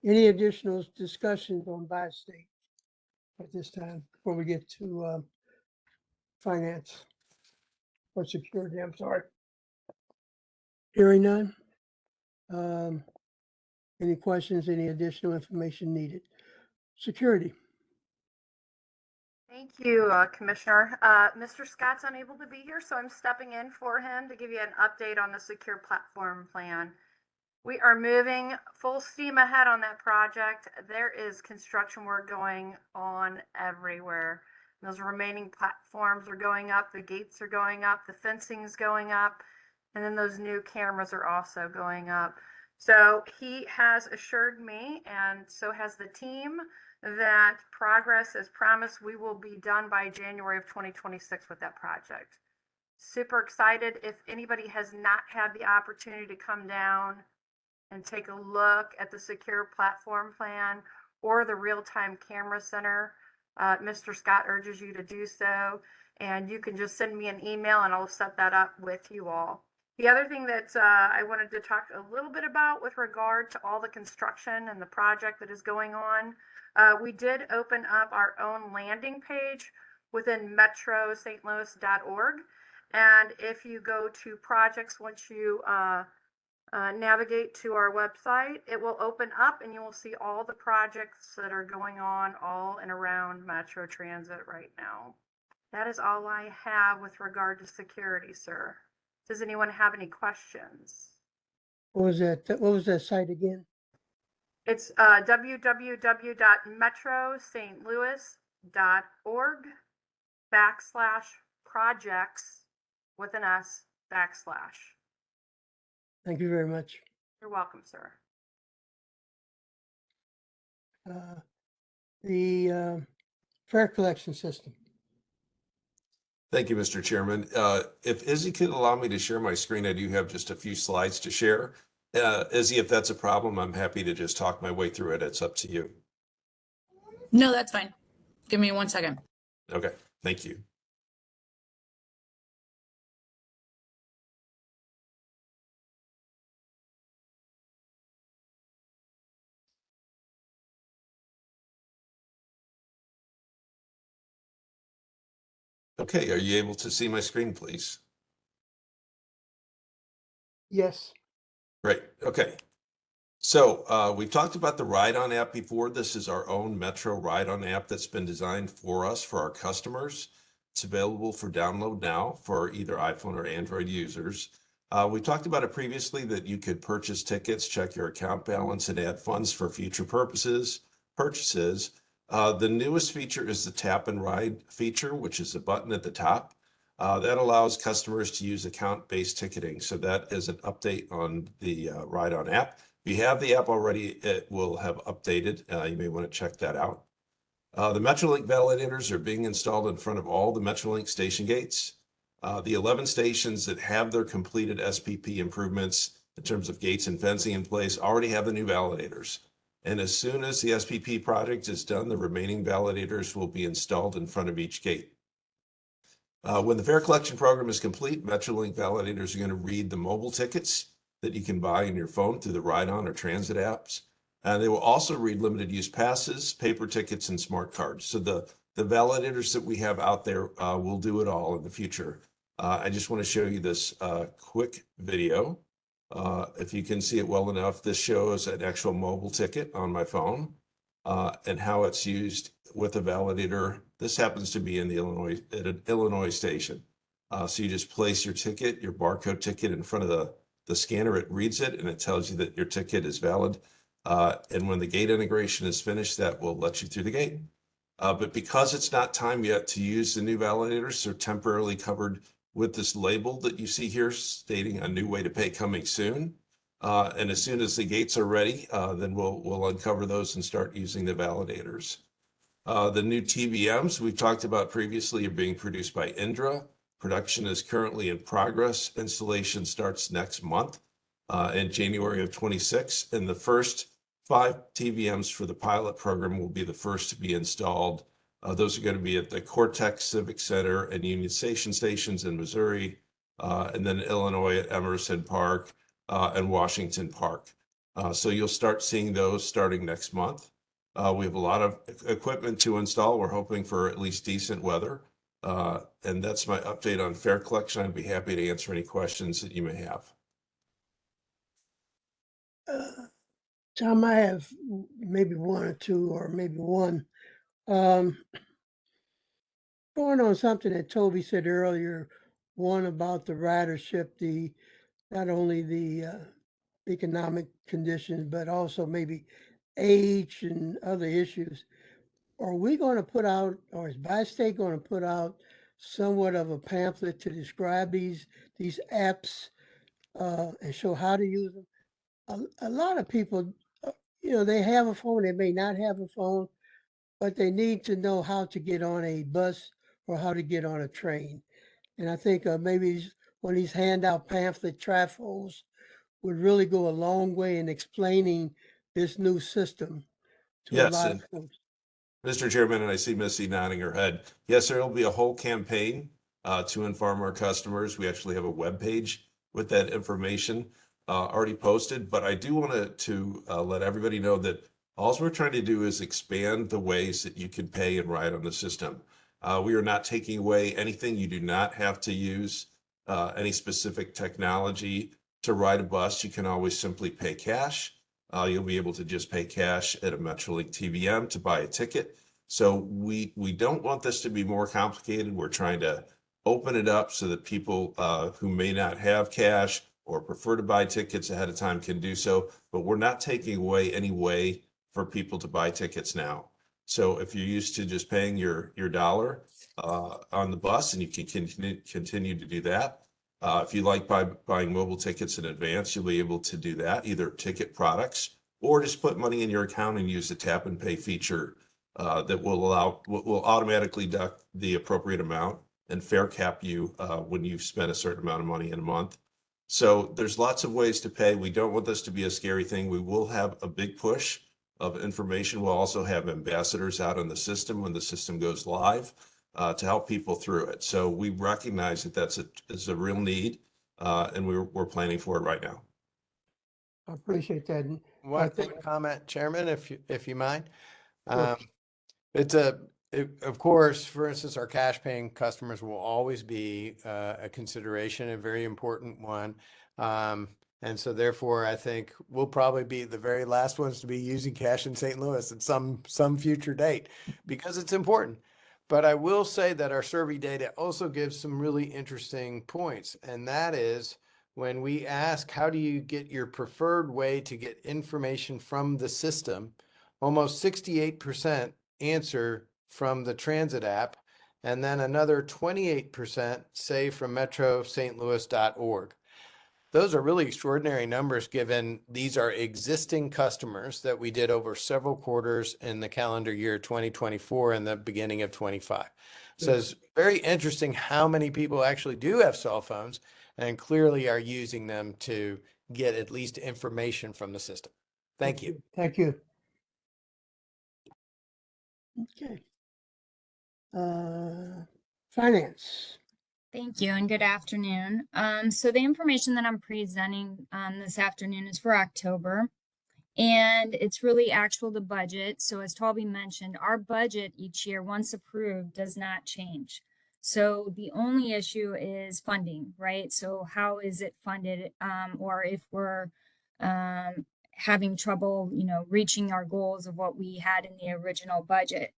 Any additional discussions on bi-state at this time before we get to finance or security? I'm sorry. Hearing none. Any questions, any additional information needed? Security. Thank you, Commissioner. Mr. Scott's unable to be here, so I'm stepping in for him to give you an update on the secure platform plan. We are moving full steam ahead on that project. There is construction work going on everywhere. Those remaining platforms are going up, the gates are going up, the fencing's going up, and then those new cameras are also going up. So he has assured me, and so has the team, that progress as promised, we will be done by January of 2026 with that project. Super excited. If anybody has not had the opportunity to come down and take a look at the secure platform plan or the real-time camera center, Mr. Scott urges you to do so, and you can just send me an email and I'll set that up with you all. The other thing that I wanted to talk a little bit about with regard to all the construction and the project that is going on, we did open up our own landing page within metrostlouis.org. And if you go to projects, once you navigate to our website, it will open up and you will see all the projects that are going on all and around Metro Transit right now. That is all I have with regard to security, sir. Does anyone have any questions? What was that? What was that site again? It's www.metrostlouis.org/projects with an S /. Thank you very much. You're welcome, sir. The fare collection system. Thank you, Mr. Chairman. If Izzy could allow me to share my screen, I do have just a few slides to share. Izzy, if that's a problem, I'm happy to just talk my way through it. It's up to you. No, that's fine. Give me 1 second. Okay, thank you. Okay, are you able to see my screen, please? Yes. Great. Okay. So we've talked about the Ride On app before. This is our own Metro Ride On app that's been designed for us, for our customers. It's available for download now for either iPhone or Android users. We talked about it previously that you could purchase tickets, check your account balance, and add funds for future purchases. The newest feature is the Tap and Ride feature, which is a button at the top. That allows customers to use account-based ticketing. So that is an update on the Ride On app. If you have the app already, it will have updated. You may want to check that out. The Metrolink validators are being installed in front of all the Metrolink station gates. The 11 stations that have their completed SPP improvements in terms of gates and fencing in place already have the new validators. And as soon as the SPP project is done, the remaining validators will be installed in front of each gate. When the fare collection program is complete, Metrolink validators are going to read the mobile tickets that you can buy on your phone through the Ride On or Transit apps. And they will also read limited use passes, paper tickets, and smart cards. So the validators that we have out there will do it all in the future. I just want to show you this quick video. If you can see it well enough, this shows an actual mobile ticket on my phone and how it's used with a validator. This happens to be in the Illinois station. So you just place your ticket, your barcode ticket in front of the scanner. It reads it and it tells you that your ticket is valid. And when the gate integration is finished, that will let you through the gate. But because it's not time yet to use the new validators, they're temporarily covered with this label that you see here stating a new way to pay coming soon. And as soon as the gates are ready, then we'll uncover those and start using the validators. The new TVMs we've talked about previously are being produced by Indra. Production is currently in progress. Installation starts next month in January of 26. And the first 5 TVMs for the pilot program will be the first to be installed. Those are going to be at the Cortex Civic Center and Union Station stations in Missouri, and then Illinois at Emerson Park and Washington Park. So you'll start seeing those starting next month. We have a lot of equipment to install. We're hoping for at least decent weather. And that's my update on fare collection. I'd be happy to answer any questions that you may have. Tom, I have maybe one or two, or maybe one. Going on something that Toby said earlier, one about the ridership, not only the economic conditions, but also maybe age and other issues. Are we going to put out, or is Bi-State going to put out somewhat of a pamphlet to describe these apps and show how to use them? A lot of people, they have a phone, they may not have a phone, but they need to know how to get on a bus or how to get on a train. And I think maybe one of these handout pamphlet trifolds would really go a long way in explaining this new system to a Yes, lot and of folks. Mr. Chairman, and I see Missy nodding her head. Yes, there will be a whole campaign to inform our customers. We actually have a web page with that information already posted, but I do want to let everybody know that all we're trying to do is expand the ways that you can pay and ride on the system. We are not taking away anything. You do not have to use any specific technology to ride a bus. You can always simply pay cash. You'll be able to just pay cash at a Metrolink TVM to buy a ticket. So we don't want this to be more complicated. We're trying to open it up so that people who may not have cash or prefer to buy tickets ahead of time can do so. But we're not taking away any way for people to buy tickets now. So if you're used to just paying your dollar on the bus, and you can continue to do that. If you like buying mobile tickets in advance, you'll be able to do that, either ticket products or just put money in your account and use the tap and pay feature that will automatically deduct the appropriate amount and fare cap you when you've spent a certain amount of money in a month. So there's lots of ways to pay. We don't want this to be a scary thing. We will have a big push of information. We'll also have ambassadors out on the system when the system goes live to help people through it. So we recognize that that's a real need, and we're planning for it right now. I appreciate that. One comment, Chairman, if you mind. Sure. It's a Of course, for instance, our cash paying customers will always be a consideration, a very important one. And so therefore, I think we'll probably be the very last ones to be using cash in St. Louis at some future date because it's important. But I will say that our survey data also gives some really interesting points. And that is when we ask, how do you get your preferred way to get information from the system? Almost 68% answer from the transit app, and then another 28% say from metrostlouis.org. Those are really extraordinary numbers given these are existing customers that we did over several quarters in the calendar year 2024 and the beginning of 25. So it's very interesting how many people actually do have cell phones and clearly are using them to get at least information from the system. Thank you. Thank you. Okay. Finance. Thank you and good afternoon. So the information that I'm presenting this afternoon is for October, and it's really actual to budget. So as Talby mentioned, our budget each year, once approved, does not change. So the only issue is funding, right? So how is it funded, or if we're having trouble, reaching our goals of what we had in the original budget.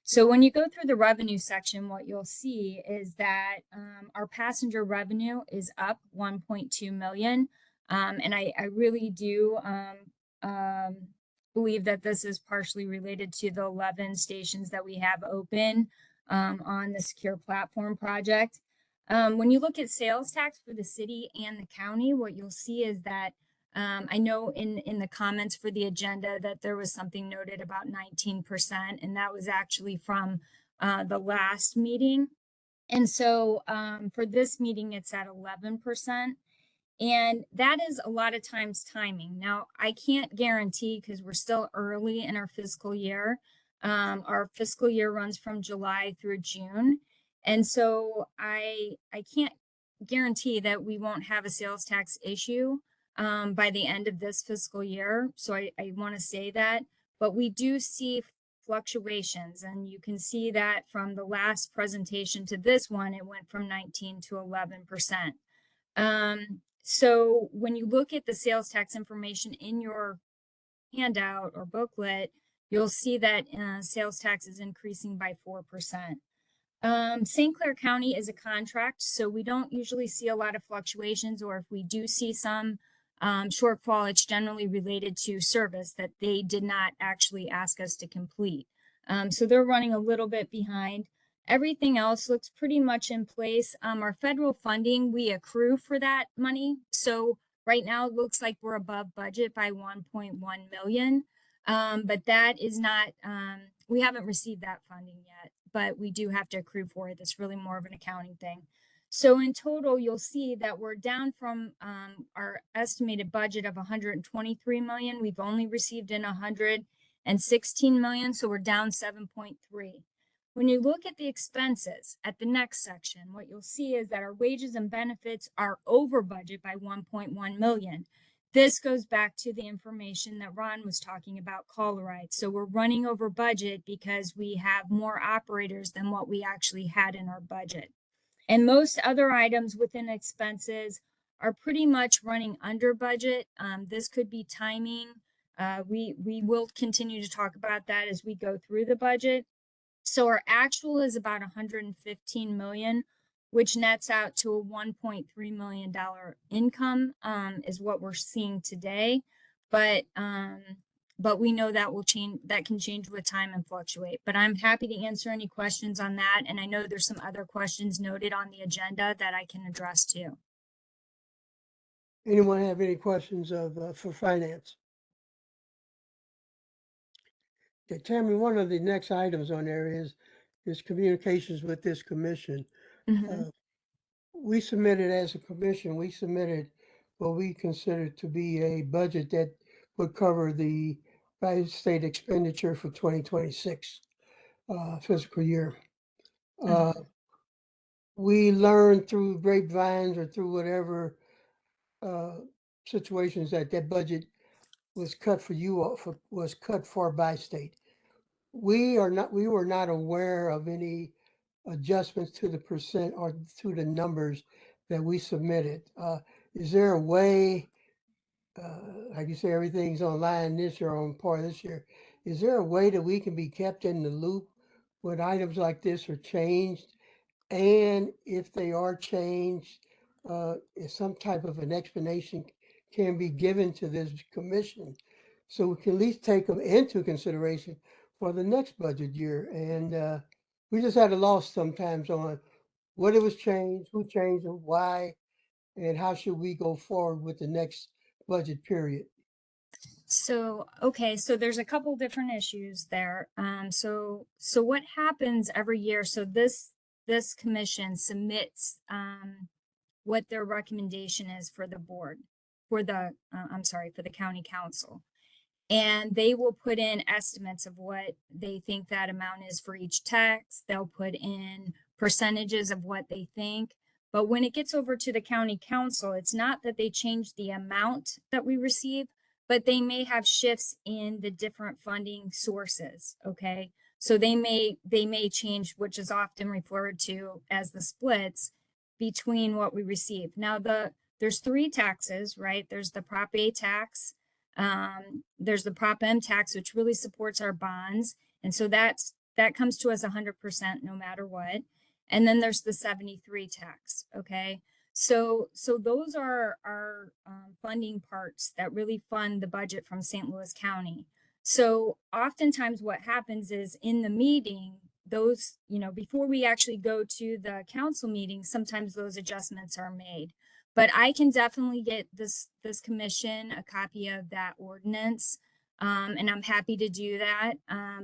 So when you go through the revenue section, what you'll see is that our passenger revenue is up 1.2 million. And I really do believe that this is partially related to the 11 stations that we have open on the Secure Platform project. When you look at sales tax for the city and the county, what you'll see is that I know in the comments for the agenda that there was something noted about 19%, and that was actually from the last meeting. And so for this meeting, it's at 11%. And that is a lot of times timing. Now, I can't guarantee because we're still early in our fiscal year. Our fiscal year runs from July through June. And so I can't guarantee that we won't have a sales tax issue by the end of this fiscal year. So I want to say that, but we do see fluctuations, and you can see that from the last presentation to this one, it went from 19 to 11%. So when you look at the sales tax information in your handout or booklet, you'll see that sales tax is increasing by 4%. St. Clair County is a contract, so we don't usually see a lot of fluctuations, or if we do see some shortfall, it's generally related to service that they did not actually ask us to complete. So they're running a little bit behind. Everything else looks pretty much in place. Our federal funding, we accrue for that money. So right now it looks like we're above budget by 1.1 million. But that is not, we haven't received that funding yet, but we do have to accrue for it. That's really more of an accounting thing. So in total, you'll see that we're down from our estimated budget of 123 million. We've only received in 116 million, so we're down 7.3. When you look at the expenses at the next section, what you'll see is that our wages and benefits are over budget by 1.1 million. This goes back to the information that Ron was talking about, call rights. So we're running over budget because we have more operators than what we actually had in our budget. And most other items within expenses are pretty much running under budget. This could be timing. We will continue to talk about that as we go through the budget. So our actual is about 115 million, which nets out to a $1.3 million income, is what we're seeing today. But we know that will change, that can change with time and fluctuate. But I'm happy to answer any questions on that. And I know there's some other questions noted on the agenda that I can address too. Anyone have any questions for finance? Okay, Tammy, one of the next items on there is communications with this commission. We submitted as a commission, we submitted what we considered to be a budget that would cover the by-state expenditure for 2026 fiscal year. We learned through grapevines or through whatever situations that budget was cut for you, was cut for by-state. we were not aware of any adjustments to the percent or to the numbers that we submitted. Is there a way, like you say, everything's online this year, on par this year. Is there a way that we can be kept in the loop when items like this are changed? And if they are changed, if some type of an explanation can be given to this commission, so we can at least take them into consideration for the next budget year. And we just had a loss sometimes on what it was changed, who changed it, why, and how should we go forward with the next budget period. So, okay, so there's a couple different issues there. So what happens every year? So this commission submits what their recommendation is for the board, for the for the county council, and they will put in estimates of what they think that amount is for each tax. They'll put in percentages of what they think. But when it gets over to the county council, it's not that they change the amount that we receive, but they may have shifts in the different funding sources. Okay. So they may change, which is often referred to as the splits between what we receive. Now there's 3 taxes, right? There's the Prop A tax, there's the Prop M tax, which really supports our bonds. And so that comes to us 100% no matter what. And then there's the 73 tax. Okay. So those are our funding parts that really fund the budget from St. Louis County. So oftentimes what happens is in the meeting, those, before we actually go to the council meeting, sometimes those adjustments are made. But I can definitely get this commission a copy of that ordinance, and I'm happy to do that.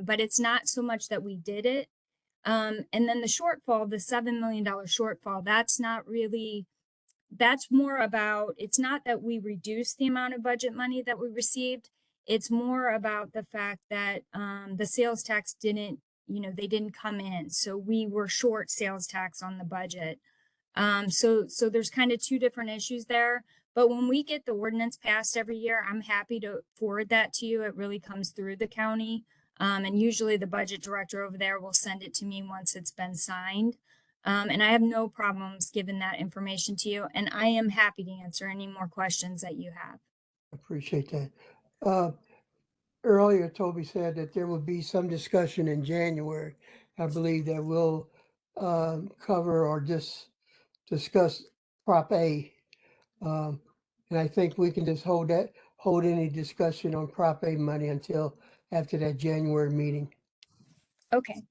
But it's not so much that we did it. And then the shortfall, the $7 million shortfall, that's more about, it's not that we reduced the amount of budget money that we received. It's more about the fact that the sales tax didn't come in. So we were short sales tax on the budget. So there's kind of 2 different issues there. But when we get the ordinance passed every year, I'm happy to forward that to you. It really comes through the county. And usually the budget director over there will send it to me once it's been signed. And I have no problems giving that information to you. And I am happy to answer any more questions that you have. Appreciate that. Earlier, Toby said that there will be some discussion in January. I believe that we'll cover or just discuss Prop A. And I think we can just hold any discussion on Prop A money until after that January meeting. Okay.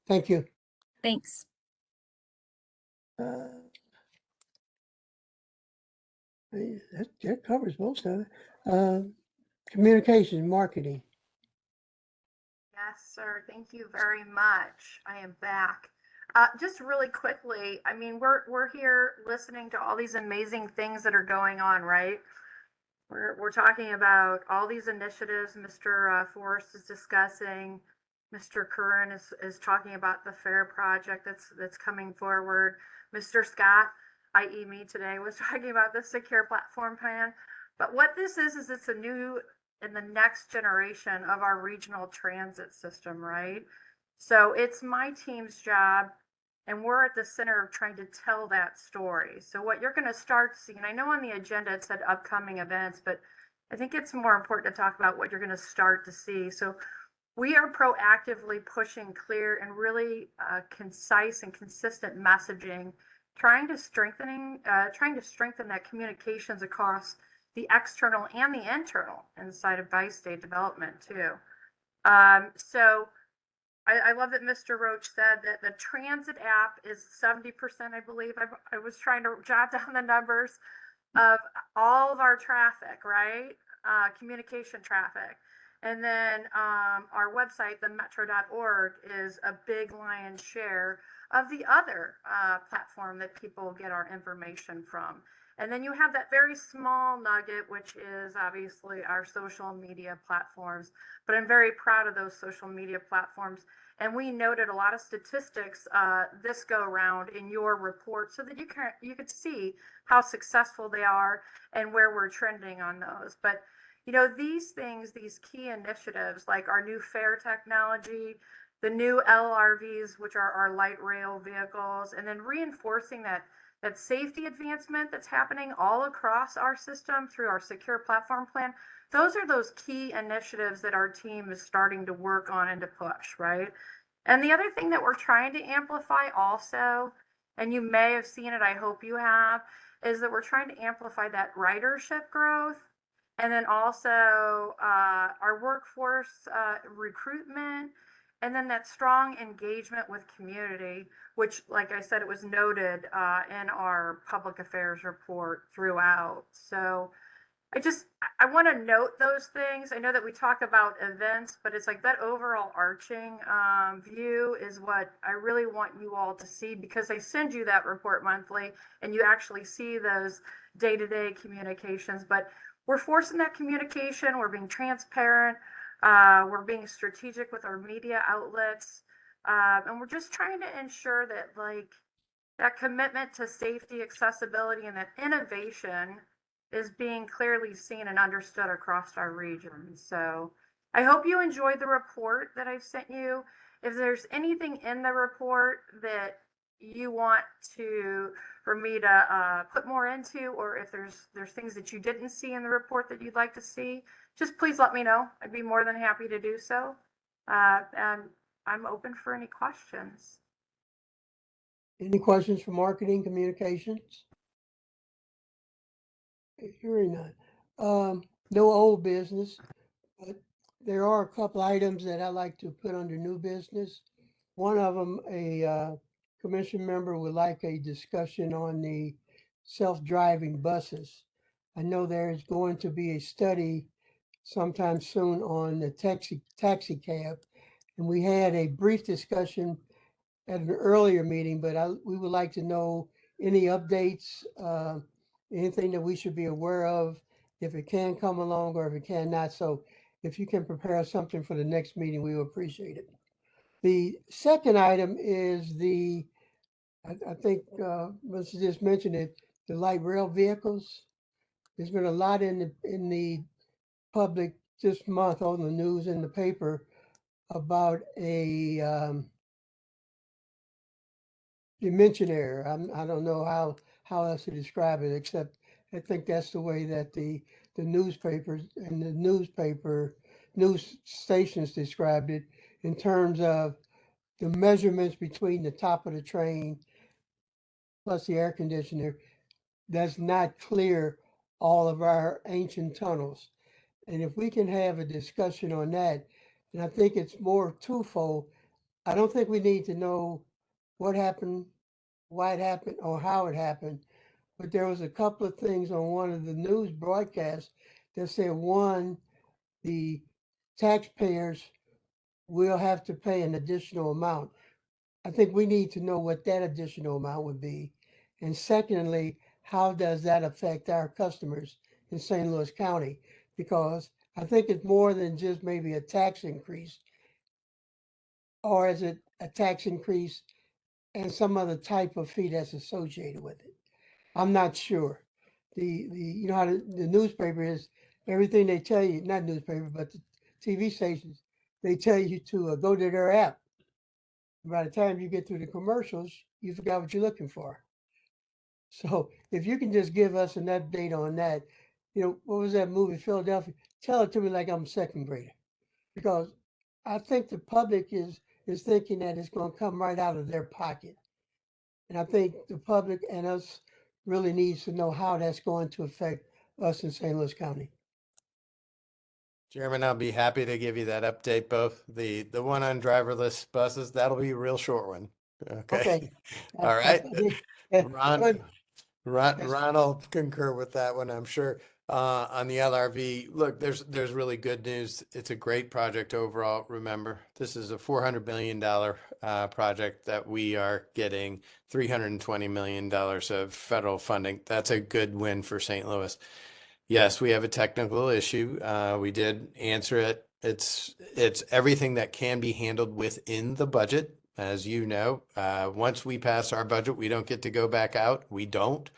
Thank you. Thanks. That covers most of it. Communications, marketing. Yes, sir. Thank you very much. I am back. Just really quickly, I mean, we're here listening to all these amazing things that are going on, right? We're talking about all these initiatives Mr. Forrest is discussing. Mr. Curran is talking about the FAIR project that's coming forward. Mr. Scott, i.e. me today, was talking about the secure platform plan. But what this is it's a new and the next generation of our regional transit system, right? So it's my team's job, and we're at the center of trying to tell that story. So what you're going to start seeing, I know on the agenda it said upcoming events, but I think it's more important to talk about what you're going to start to see. So we are proactively pushing clear and really concise and consistent messaging, trying to strengthen that communications across the external and the internal inside of Bi-State development too. So I love that Mr. Roach said that the transit app is 70%, I believe. I was trying to jot down the numbers of all of our traffic, right? Communication traffic. And then our website, themetro.org, is a big lion's share of the other platform that people get our information from. And then you have that very small nugget, which is obviously our social media platforms. But I'm very proud of those social media platforms. And we noted a lot of statistics this go around in your report so that you could see how successful they are and where we're trending on those. But You know, these things, these key initiatives, like our new fare technology, the new LRVs, which are our light rail vehicles, and then reinforcing that safety advancement that's happening all across our system through our secure platform plan. Those are those key initiatives that our team is starting to work on and to push, right? And the other thing that we're trying to amplify also, and you may have seen it, I hope you have, is that we're trying to amplify that ridership growth. And then also our workforce recruitment, and then that strong engagement with community, which, like I said, it was noted in our public affairs report throughout. So I want to note those things. I know that we talk about events, but it's like that overall arching view is what I really want you all to see, because I send you that report monthly and you actually see those day-to-day communications. But we're forcing that communication. We're being transparent. We're being strategic with our media outlets. And we're just trying to ensure that, like, that commitment to safety, accessibility, and that innovation is being clearly seen and understood across our region. So I hope you enjoyed the report that I've sent you. If there's anything in the report that you want for me to put more into, or if there's things that you didn't see in the report that you'd like to see, just please let me know. I'd be more than happy to do so. And I'm open for any questions. Any questions for marketing communications? Hearing none. No old business, but there are a couple items that I like to put under new business. One of them, a commission member would like a discussion on the self-driving buses. I know there is going to be a study sometime soon on the taxi cab, and we had a brief discussion at an earlier meeting, but we would like to know any updates, anything that we should be aware of, if it can come along or if it cannot. So if you can prepare something for the next meeting, we will appreciate it. The second item is I think Mr. just mentioned it, the light rail vehicles. There's been a lot in the public this month on the news and the paper about a dimension error. I don't know how else to describe it, except I think that's the way that the newspapers and the news stations described it, in terms of the measurements between the top of the train plus the air conditioner does not clear all of our ancient tunnels. And if we can have a discussion on that, and I think it's more twofold, I don't think we need to know what happened, why it happened, or how it happened. But there was a couple of things on one of the news broadcasts that said, one, the taxpayers will have to pay an additional amount. I think we need to know what that additional amount would be. And secondly, how does that affect our customers in St. Louis County? Because I think it's more than just maybe a tax increase, or is it a tax increase and some other type of fee that's associated with it? I'm not sure. You know how the newspaper is, everything they tell you, not newspaper, but the TV stations, they tell you to go to their app. By the time you get through the commercials, you forgot what you're looking for. So if you can just give us an update on that, you know, what was that movie, Philadelphia? Tell it to me like I'm a second grader, because I think the public is thinking that it's going to come right out of their pocket. And I think the public and us really needs to know how that's going to affect us in St. Louis County. Chairman, I'll be happy to give you that update, both the one on driverless buses, that'll be a real short one. Okay. All right. Ron will concur with that one, I'm sure. On the LRV, look, there's really good news. It's a great project overall. Remember, this is a $400 million project that we are getting $320 million of federal funding. That's a good win for St. Louis. Yes, we have a technical issue. We did answer it. It's everything that can be handled within the budget. As you know, once we pass our budget, we don't get to go back out. We don't.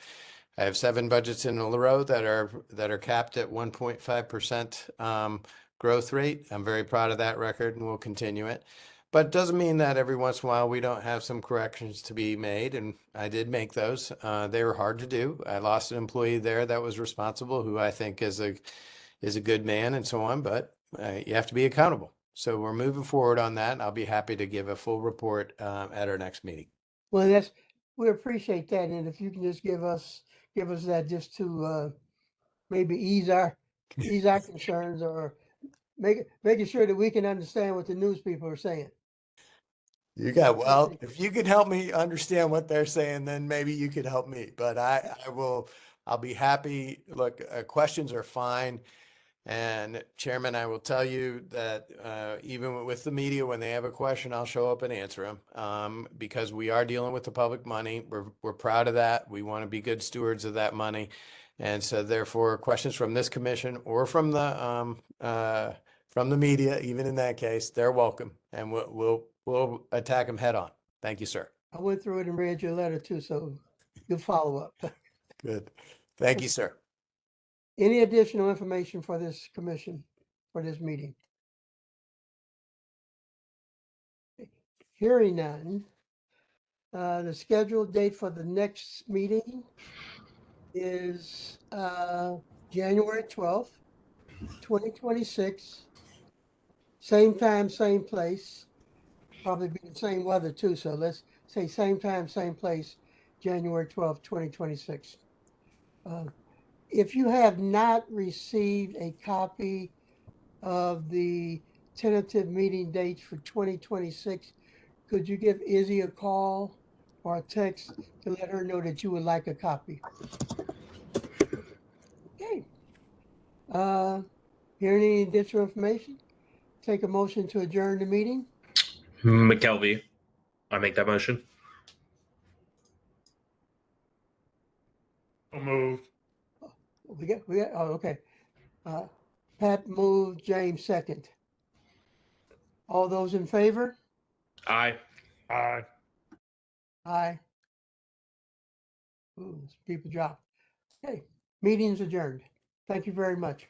I have 7 budgets in a row that are capped at 1.5% growth rate. I'm very proud of that record and we'll continue it. But it doesn't mean that every once in a while we don't have some corrections to be made, and I did make those. They were hard to do. I lost an employee there that was responsible, who I think is a good man and so on, but you have to be accountable. So we're moving forward on that, and I'll be happy to give a full report at our next meeting. Well, we appreciate that. And if you can just give us that just to maybe ease our concerns, or making sure that we can understand what the news people are saying. Well, if you could help me understand what they're saying, then maybe you could help me, but I'll be happy. Look, questions are fine. And Chairman, I will tell you that even with the media, when they have a question, I'll show up and answer them because we are dealing with the public money. We're proud of that. We want to be good stewards of that money. And so therefore, questions from this commission or from the media, even in that case, they're welcome. And we'll attack them head on. Thank you, sir. I went through it and read your letter too, so you'll follow up. Good. Thank you, sir. Any additional information for this commission, for this meeting? Hearing none, the scheduled date for the next meeting is January 12th, 2026. Same time, same place. Probably be the same weather too, so let's say same time, same place, January 12th, 2026. If you have not received a copy of the tentative meeting dates for 2026, could you give Izzy a call or a text to let her know that you would like a copy? Okay. Hearing any additional information? Take a motion to adjourn the meeting. McKelvey, I make that motion. Moved. We got, oh, okay. Pat moved, James second. All those in favor? Aye. Aye. Aye. Ooh, people dropped. Okay, meeting's adjourned. Thank you very much.